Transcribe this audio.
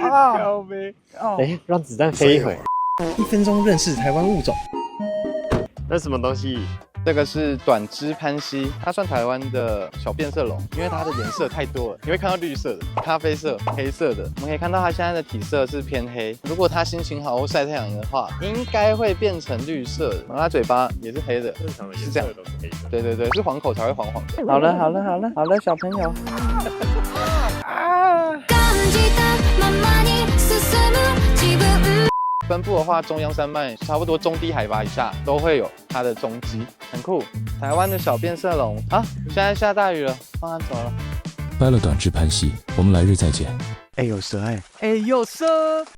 靠背。哎，让子弹飞一会。1分钟认识台湾物种。那什么东西？这个是短肢攀蜥，它算台湾的小变色龙，因为它的颜色太多了。你会看到绿色的、咖啡色、黑色的。我们可以看到它现在的体色是偏黑。如果它心情好或晒太阳的话，应该会变成绿色的。然后它嘴巴也是黑的，正常的是这样，都是黑的。对对对，是黄口才会黄黄的。好了好了好了好了，小朋友。分布的话，中央山脉差不多中低海拔以下都会有它的踪迹，很酷。台湾的小变色龙啊，现在下大雨了，放它走了。掰了短肢攀蜥，我们来日再见。哎，有蛇哎，有蛇。